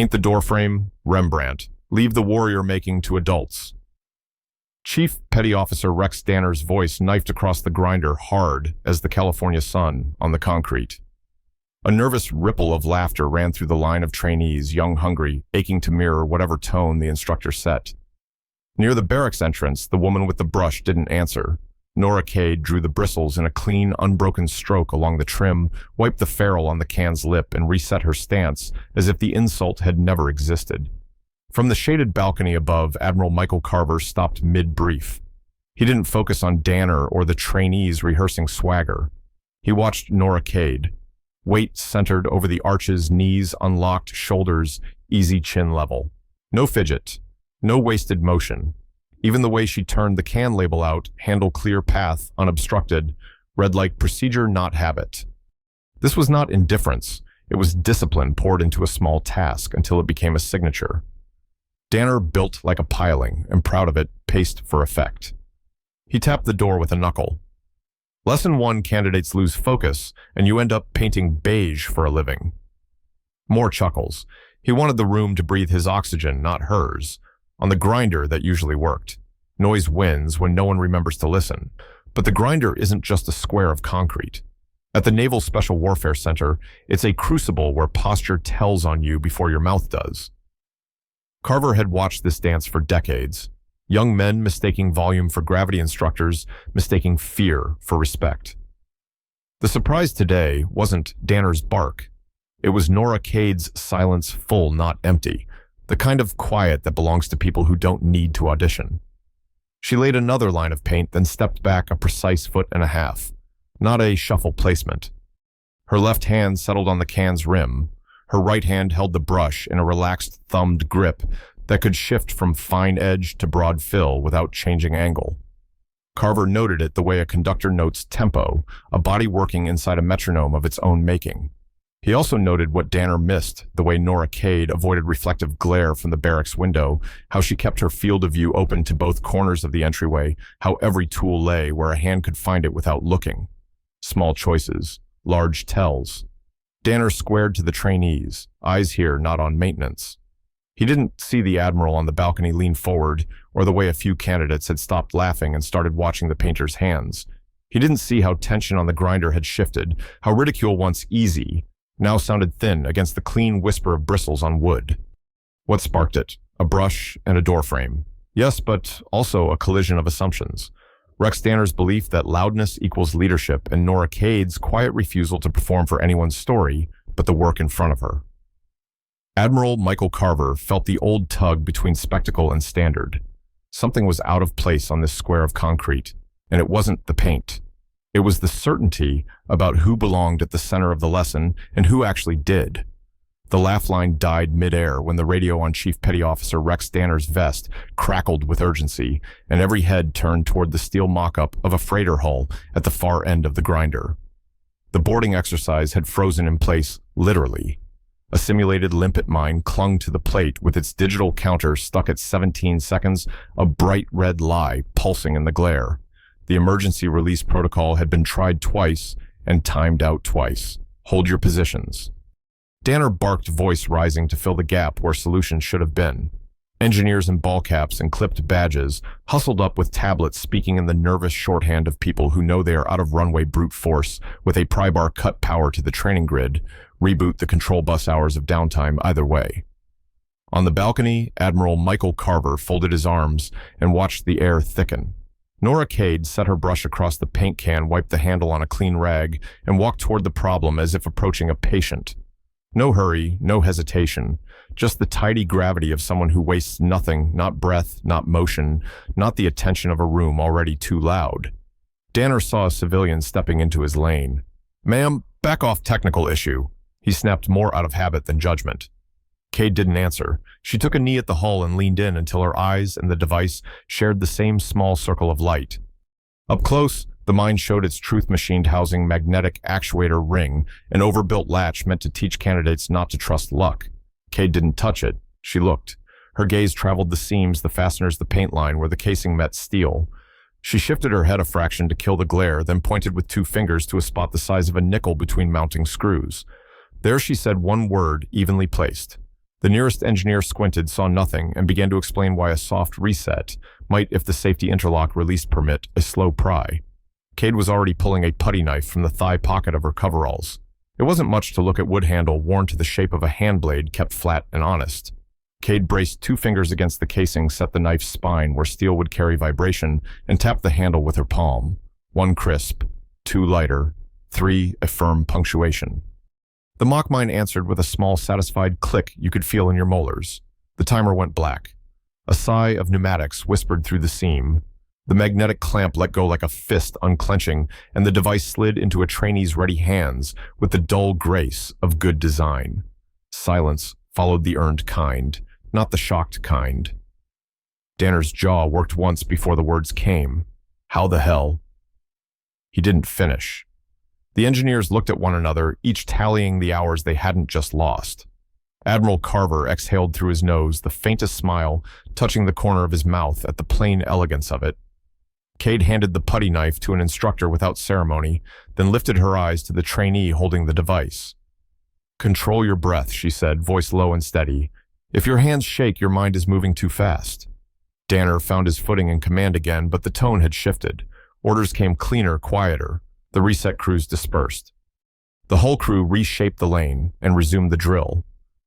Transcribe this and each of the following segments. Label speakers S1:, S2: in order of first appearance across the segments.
S1: Paint the doorframe, Rembrandt. Leave the warrior making to adults. Chief Petty Officer Rex Danner's voice knifed across the grinder hard as the California sun on the concrete. A nervous ripple of laughter ran through the line of trainees, young, hungry, aching to mirror whatever tone the instructor set. Near the barracks entrance, the woman with the brush didn't answer. Nora Cade drew the bristles in a clean, unbroken stroke along the trim, wiped the ferrule on the can's lip, and reset her stance as if the insult had never existed. From the shaded balcony above, Admiral Michael Carver stopped mid-brief. He didn't focus on Danner or the trainees rehearsing swagger. He watched Nora Cade. Weight centered over the arches, knees unlocked, shoulders easy chin level. No fidget, no wasted motion. Even the way she turned the can label out, handle clear path, unobstructed, read like procedure not habit. This was not indifference. It was discipline poured into a small task until it became a signature. Danner built like a piling, and proud of it, paced for effect. He tapped the door with a knuckle. Lesson 1, candidates lose focus, and you end up painting beige for a living. More chuckles. He wanted the room to breathe his oxygen, not hers. On the grinder, that usually worked. Noise wins when no one remembers to listen. But the grinder isn't just a square of concrete. At the Naval Special Warfare Center, it's a crucible where posture tells on you before your mouth does. Carver had watched this dance for decades. Young men mistaking volume for gravity instructors, mistaking fear for respect. The surprise today wasn't Danner's bark. It was Nora Cade's silence full, not empty, the kind of quiet that belongs to people who don't need to audition. She laid another line of paint, then stepped back a precise foot and a half, not a shuffle placement. Her left hand settled on the can's rim. Her right hand held the brush in a relaxed, thumbed grip that could shift from fine edge to broad fill without changing angle. Carver noted it the way a conductor notes tempo, a body working inside a metronome of its own making. He also noted what Danner missed, the way Nora Cade avoided reflective glare from the barracks window, how she kept her field of view open to both corners of the entryway, how every tool lay where a hand could find it without looking. Small choices, large tells. Danner squared to the trainees, eyes here not on maintenance. He didn't see the Admiral on the balcony lean forward, or the way a few candidates had stopped laughing and started watching the painter's hands. He didn't see how tension on the grinder had shifted, how ridicule once easy now sounded thin against the clean whisper of bristles on wood. What sparked it? A brush and a doorframe. Yes, but also a collision of assumptions. Rex Danner's belief that loudness equals leadership, and Nora Cade's quiet refusal to perform for anyone's story, but the work in front of her. Admiral Michael Carver felt the old tug between spectacle and standard. Something was out of place on this square of concrete, and it wasn't the paint. It was the certainty about who belonged at the center of the lesson and who actually did. The laugh line died midair when the radio on Chief Petty Officer Rex Danner's vest crackled with urgency, and every head turned toward the steel mock-up of a freighter hull at the far end of the grinder. The boarding exercise had frozen in place, literally. A simulated limpet mine clung to the plate with its digital counter stuck at 17 seconds, a bright red lie pulsing in the glare. The emergency release protocol had been tried twice and timed out twice. Hold your positions. Danner barked, voice rising to fill the gap where solutions should have been. Engineers in ball caps and clipped badges, hustled up with tablets speaking in the nervous shorthand of people who know they are out of runway brute force with a pry bar cut power to the training grid, reboot the control bus hours of downtime either way. On the balcony, Admiral Michael Carver folded his arms and watched the air thicken. Nora Cade set her brush across the paint can, wiped the handle on a clean rag, and walked toward the problem as if approaching a patient. No hurry, no hesitation, just the tidy gravity of someone who wastes nothing, not breath, not motion, not the attention of a room already too loud. Danner saw a civilian stepping into his lane. "Ma'am, back off, technical issue." He snapped more out of habit than judgment. Cade didn't answer. She took a knee at the hull and leaned in until her eyes and the device shared the same small circle of light. Up close, the mine showed its truth-machined housing magnetic actuator ring, an overbuilt latch meant to teach candidates not to trust luck. Cade didn't touch it. She looked. Her gaze traveled the seams, the fasteners, the paint line where the casing met steel. She shifted her head a fraction to kill the glare, then pointed with 2 fingers to a spot the size of a nickel between mounting screws. There she said one word, evenly placed. The nearest engineer squinted, saw nothing, and began to explain why a soft reset might, if the safety interlock release permit, a slow pry. Cade was already pulling a putty knife from the thigh pocket of her coveralls. It wasn't much to look at wood handle worn to the shape of a hand blade kept flat and honest. Cade braced 2 fingers against the casing, set the knife's spine where steel would carry vibration, and tapped the handle with her palm. 1 crisp, 2 lighter, 3 a firm punctuation. The mock mine answered with a small, satisfied click you could feel in your molars. The timer went black. A sigh of pneumatics whispered through the seam. The magnetic clamp let go like a fist unclenching, and the device slid into a trainee's ready hands with the dull grace of good design. Silence followed the earned kind, not the shocked kind. Danner's jaw worked once before the words came. How the hell? He didn't finish. The engineers looked at one another, each tallying the hours they hadn't just lost. Admiral Carver exhaled through his nose, the faintest smile touching the corner of his mouth at the plain elegance of it. Cade handed the putty knife to an instructor without ceremony, then lifted her eyes to the trainee holding the device. Control your breath, she said, voice low and steady. If your hands shake, your mind is moving too fast. Danner found his footing and command again, but the tone had shifted. Orders came cleaner, quieter. The reset crews dispersed. The whole crew reshaped the lane and resumed the drill.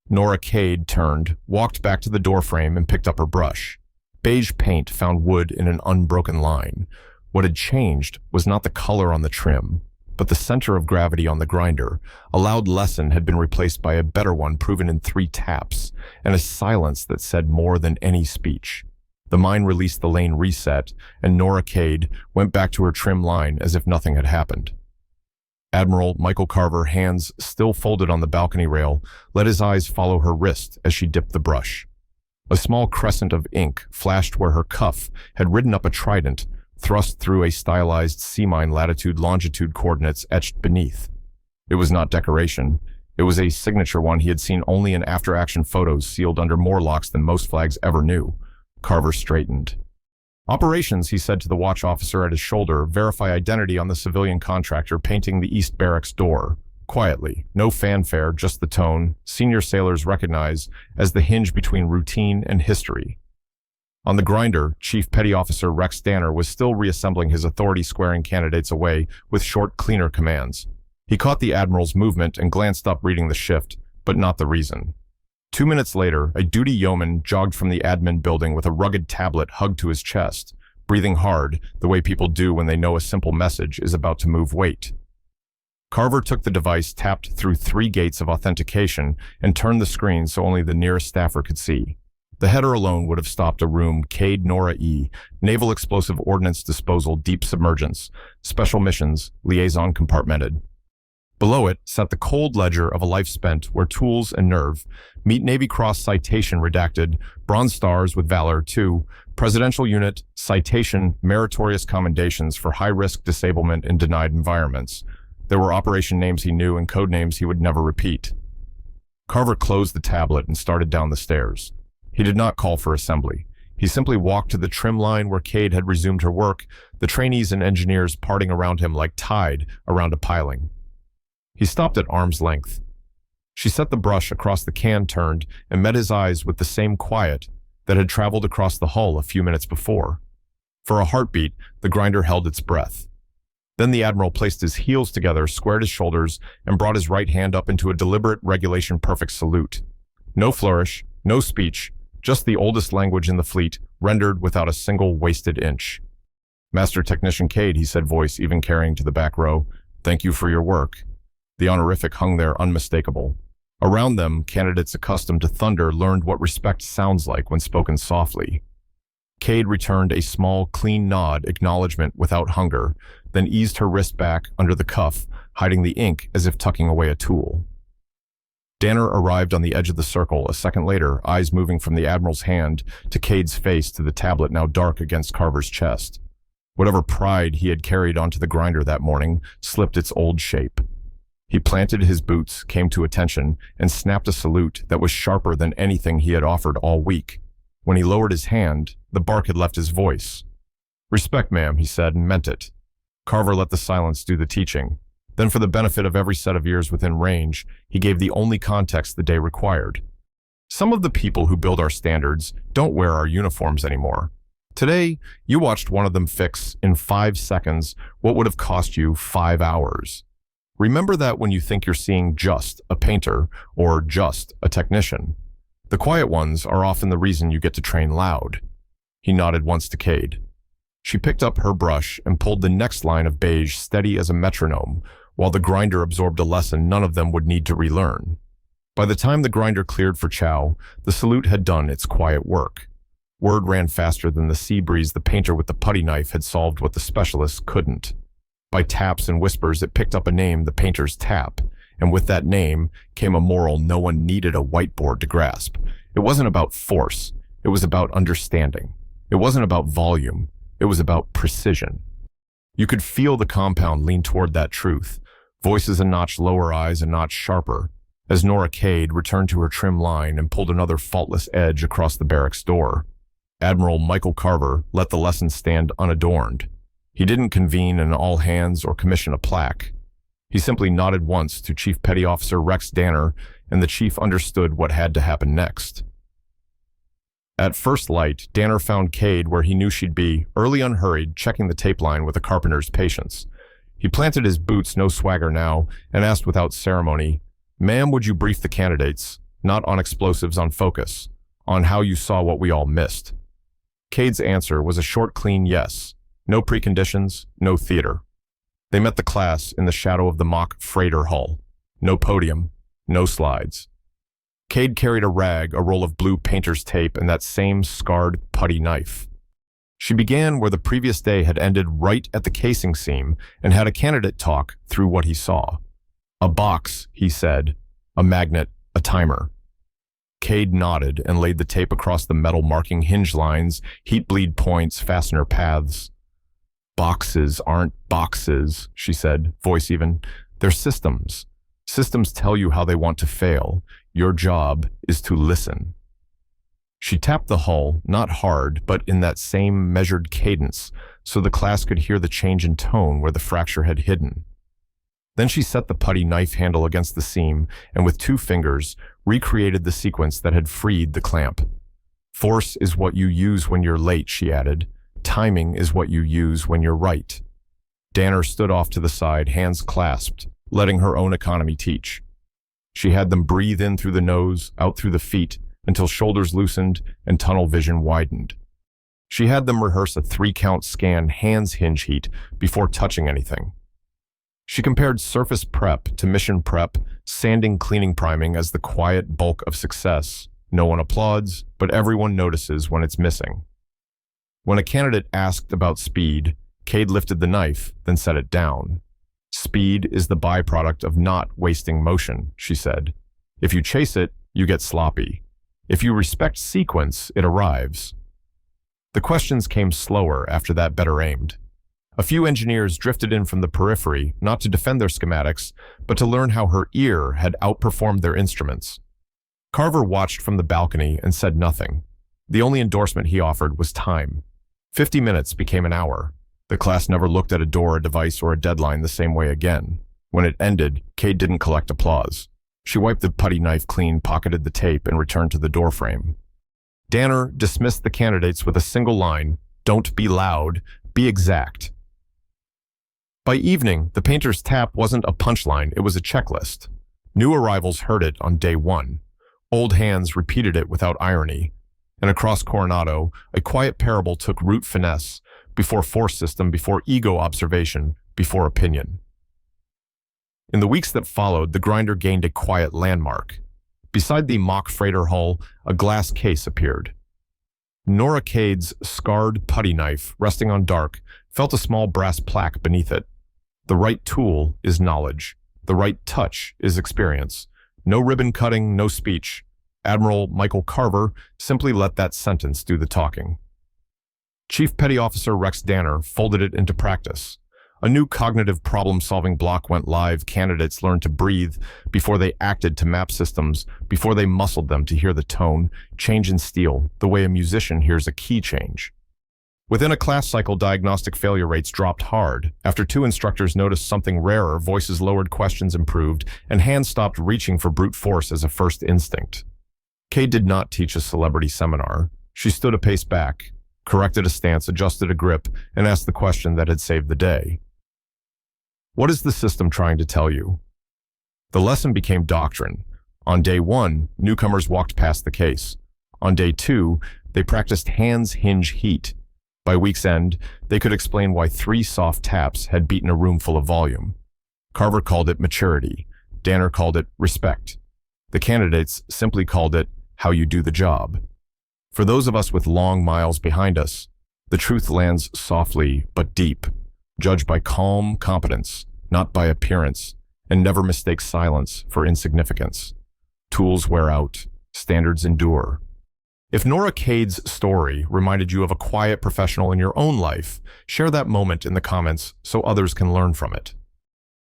S1: Nora Cade turned, walked back to the doorframe and picked up her brush. Beige paint found wood in an unbroken line. What had changed was not the color on the trim, but the center of gravity on the grinder. A loud lesson had been replaced by a better one proven in 3 taps, and a silence that said more than any speech. The mine released the lane reset, and Nora Cade went back to her trim line as if nothing had happened. Admiral Michael Carver, hands still folded on the balcony rail, let his eyes follow her wrist as she dipped the brush. A small crescent of ink flashed where her cuff had ridden up a trident, thrust through a stylized sea mine latitude-longitude coordinates etched beneath. It was not decoration. It was a signature one he had seen only in after-action photos sealed under more locks than most flags ever knew. Carver straightened. Operations, he said to the watch officer at his shoulder, verify identity on the civilian contractor painting the East Barracks door. Quietly, no fanfare, just the tone, senior sailors recognize as the hinge between routine and history. On the grinder, Chief Petty Officer Rex Danner was still reassembling his authority-squaring candidates away with short, cleaner commands. He caught the Admiral's movement and glanced up, reading the shift, but not the reason. 2 minutes later, a duty yeoman jogged from the admin building with a rugged tablet hugged to his chest, breathing hard, the way people do when they know a simple message is about to move weight. Carver took the device, tapped through 3 gates of authentication, and turned the screen so only the nearest staffer could see. The header alone would have stopped a room, Cade Nora E, Naval Explosive Ordnance Disposal, Deep Submergence, Special Missions, Liaison Compartmented. Below it sat the cold ledger of a life spent where tools and nerve meet Navy Cross citation redacted, Bronze Stars with Valor 2, Presidential Unit, citation, meritorious commendations for high-risk disablement in denied environments. There were operation names he knew and code names he would never repeat. Carver closed the tablet and started down the stairs. He did not call for assembly. He simply walked to the trim line where Cade had resumed her work, the trainees and engineers parting around him like tide around a piling. He stopped at arm's length. She set the brush across the can, turned, and met his eyes with the same quiet that had traveled across the hull a few minutes before. For a heartbeat, the grinder held its breath. Then the Admiral placed his heels together, squared his shoulders, and brought his right hand up into a deliberate, regulation-perfect salute. No flourish, no speech, just the oldest language in the fleet, rendered without a single wasted inch. Master Technician Cade, he said, voice even carrying to the back row, thank you for your work. The honorific hung there unmistakable. Around them, candidates accustomed to thunder learned what respect sounds like when spoken softly. Cade returned a small, clean nod, acknowledgement without hunger, then eased her wrist back under the cuff, hiding the ink as if tucking away a tool. Danner arrived on the edge of the circle a second later, eyes moving from the Admiral's hand to Cade's face to the tablet now dark against Carver's chest. Whatever pride he had carried onto the grinder that morning slipped its old shape. He planted his boots, came to attention, and snapped a salute that was sharper than anything he had offered all week. When he lowered his hand, the bark had left his voice. Respect, ma'am, he said, and meant it. Carver let the silence do the teaching. Then, for the benefit of every set of ears within range, he gave the only context the day required. Some of the people who build our standards don't wear our uniforms anymore. Today, you watched one of them fix, in 5 seconds, what would have cost you 5 hours. Remember that when you think you're seeing just a painter or just a technician. The quiet ones are often the reason you get to train loud. He nodded once to Cade. She picked up her brush and pulled the next line of beige steady as a metronome, while the grinder absorbed a lesson none of them would need to relearn. By the time the grinder cleared for chow, the salute had done its quiet work. Word ran faster than the sea breeze. The painter with the putty knife had solved what the specialist couldn't. By taps and whispers, it picked up a name, the painter's tap, and with that name came a moral no one needed a whiteboard to grasp. It wasn't about force. It was about understanding. It wasn't about volume. It was about precision. You could feel the compound lean toward that truth, voices a notch lower, eyes a notch sharper, as Nora Cade returned to her trim line and pulled another faultless edge across the barracks door. Admiral Michael Carver let the lesson stand unadorned. He didn't convene an all-hands or commission a plaque. He simply nodded once to Chief Petty Officer Rex Danner, and the chief understood what had to happen next. At first light, Danner found Cade where he knew she'd be, early unhurried, checking the tape line with a carpenter's patience. He planted his boots, no swagger now, and asked without ceremony, "Ma'am, would you brief the candidates, not on explosives, on focus, on how you saw what we all missed?" Cade's answer was a short, clean yes. No preconditions, no theater. They met the class in the shadow of the mock freighter hull. No podium, no slides. Cade carried a rag, a roll of blue painter's tape, and that same scarred putty knife. She began where the previous day had ended, right at the casing seam, and had a candidate talk through what he saw. "A box," he said, "a magnet, a timer." Cade nodded and laid the tape across the metal marking hinge lines, heat bleed points, fastener paths. "Boxes aren't boxes," she said, voice even. "They're systems. Systems tell you how they want to fail. Your job is to listen." She tapped the hull, not hard, but in that same measured cadence, so the class could hear the change in tone where the fracture had hidden. Then she set the putty knife handle against the seam and with 2 fingers recreated the sequence that had freed the clamp. "Force is what you use when you're late," she added. "Timing is what you use when you're right." Danner stood off to the side, hands clasped, letting her own economy teach. She had them breathe in through the nose, out through the feet, until shoulders loosened and tunnel vision widened. She had them rehearse a 3-count scan hands hinge heat before touching anything. She compared surface prep to mission prep, sanding, cleaning, priming as the quiet bulk of success. No one applauds, but everyone notices when it's missing. When a candidate asked about speed, Cade lifted the knife, then set it down. "Speed is the byproduct of not wasting motion," she said. "If you chase it, you get sloppy. If you respect sequence, it arrives." The questions came slower after that, better aimed. A few engineers drifted in from the periphery, not to defend their schematics, but to learn how her ear had outperformed their instruments. Carver watched from the balcony and said nothing. The only endorsement he offered was time. 50 minutes became an hour. The class never looked at a door, a device, or a deadline the same way again. When it ended, Cade didn't collect applause. She wiped the putty knife clean, pocketed the tape, and returned to the doorframe. Danner dismissed the candidates with a single line, "Don't be loud, be exact." By evening, the painter's tap wasn't a punchline, it was a checklist. New arrivals heard it on day 1. Old hands repeated it without irony. And across Coronado, a quiet parable took root: finesse, before force system, before ego observation, before opinion. In the weeks that followed, the grinder gained a quiet landmark. Beside the mock freighter hull, a glass case appeared. Nora Cade's scarred putty knife, resting on dark, felt a small brass plaque beneath it. The right tool is knowledge. The right touch is experience. No ribbon cutting, no speech. Admiral Michael Carver simply let that sentence do the talking. Chief Petty Officer Rex Danner folded it into practice. A new cognitive problem-solving block went live. Candidates learned to breathe before they acted, to map systems, before they muscled them, to hear the tone, change in steel, the way a musician hears a key change. Within a class cycle, diagnostic failure rates dropped hard. After 2 instructors noticed something rarer, voices lowered, questions improved, and hands stopped reaching for brute force as a first instinct. Kay did not teach a celebrity seminar. She stood a pace back, corrected a stance, adjusted a grip, and asked the question that had saved the day. What is the system trying to tell you? The lesson became doctrine. On day 1, newcomers walked past the case. On day 2, they practiced hands hinge heat. By week's end, they could explain why 3 soft taps had beaten a room full of volume. Carver called it maturity. Danner called it respect. The candidates simply called it how you do the job. For those of us with long miles behind us, the truth lands softly but deep. Judge by calm competence, not by appearance, and never mistake silence for insignificance. Tools wear out, standards endure. If Nora Cade's story reminded you of a quiet professional in your own life, share that moment in the comments so others can learn from it.